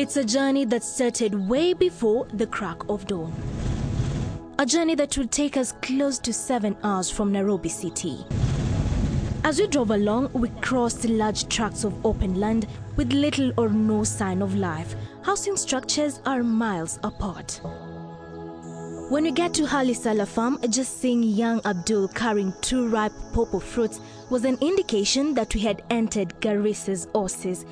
It's a journey that started way before the crack of dawn. A journey that would take us close to 7 hours from Nairobi city. As we drove along, we crossed large tracts of open land with little or no sign of life. Housing structures are miles apart. When we get to Halisala farm, just seeing young Abdul carrying 2 ripe pawpaw fruits was an indication that we had entered Garissa's oasis,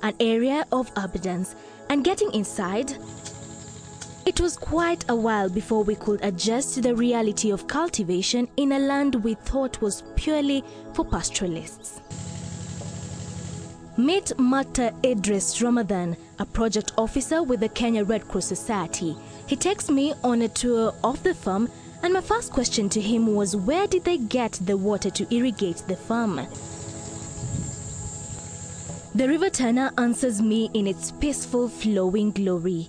an area of abundance. And getting inside, it was quite a while before we could adjust to the reality of cultivation in a land we thought was purely for pastoralists. Meet Mata Idris Ramadan, a project officer with the Kenya Red Cross Society. He takes me on a tour of the farm, and my first question to him was, where did they get the water to irrigate the farm? The River Tana answers me in its peaceful flowing glory.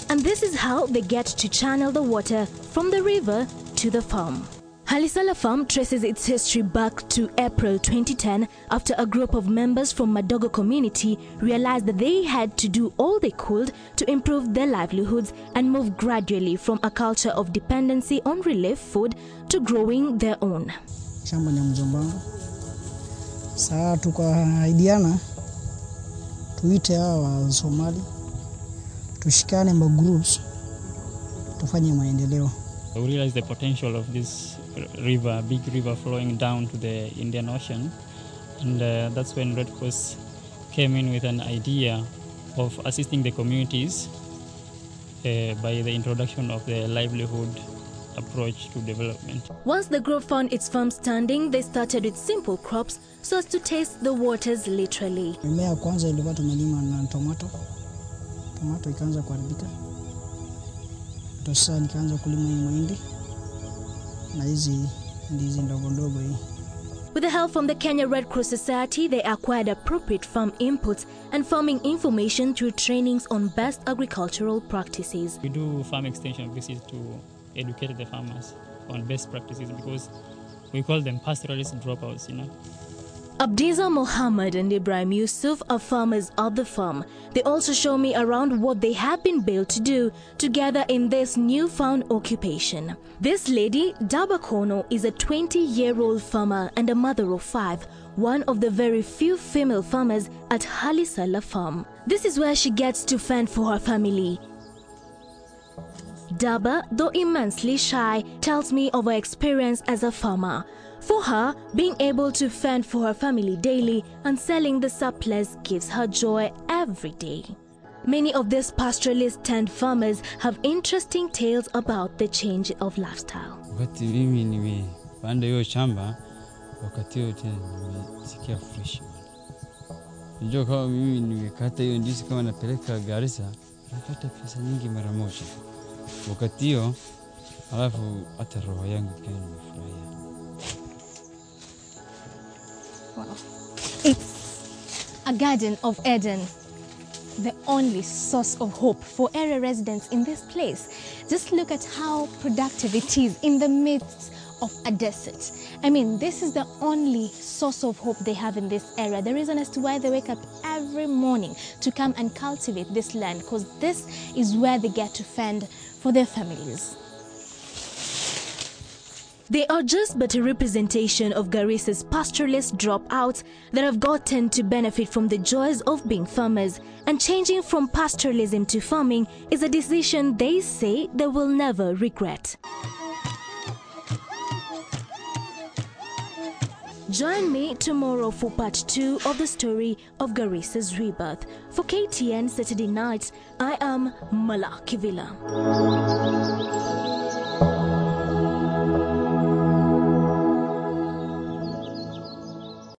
And this is how they get to channel the water from the river to the farm. Halisala farm traces its history back to April 2010 after a group of members from Madogo community realized that they had to do all they could to improve their livelihoods and move gradually from a culture of dependency on relief food to growing their own. Shamba ni mjomba wangu. Saa tukaidiana tuite hawa Somali tushikane ma groups tufanye maendeleo. We realized the potential of this river, big river flowing down to the Indian Ocean, and that's when Red Cross came in with an idea of assisting the communities by the introduction of the livelihood approach to development. Once the group found its farm standing, they started with simple crops so as to taste the waters literally. Mimea kwanza ilikuwa tumelima na tomato ikaanza kuharibika. Sasa nikaanza kulima mahindi na hizi ndizi ndogo ndogo hii. With the help from the Kenya Red Cross Society, they acquired appropriate farm inputs and farming information through trainings on best agricultural practices. We do farm extension visits to educate the farmers on best practices because we call them pastoralist dropouts, you know. Abdiza Mohammed and Ibrahim Yusuf are farmers at the farm. They also show me around what they have been built to do together in this newfound occupation. This lady, Daba Kono, is a 20-year-old farmer and a mother of 5, one of the very few female farmers at Halisala farm. This is where she gets to fend for her family. Daba, though immensely shy, tells me of her experience as a farmer. For her, being able to fend for her family daily and selling the surplus gives her joy every day. Many of these pastoralists and farmers have interesting tales about the change of lifestyle. Wakati mimi nimepanda hiyo shamba, wakati yote nimesikia fresh. Unajua kama mimi nimekata hiyo ndizi kama napeleka Garissa, napata pesa nyingi mara moja. Wakati hiyo, alafu hata roho yangu pia nimefurahia. Wow. It's a Garden of Eden, the only source of hope for area residents in this place. Just look at how productive it is in the midst of a desert. I mean, this is the only source of hope they have in this area. The reason as to why they wake up every morning to come and cultivate this land, because this is where they get to fend for their families. They are just but a representation of Garissa's pastoralist dropouts that have gotten to benefit from the joys of being farmers, and changing from pastoralism to farming is a decision they say they will never regret. Join me tomorrow for part 2 of the story of Garissa's rebirth. For KTN Saturday Nights, I am Malaa Kivila.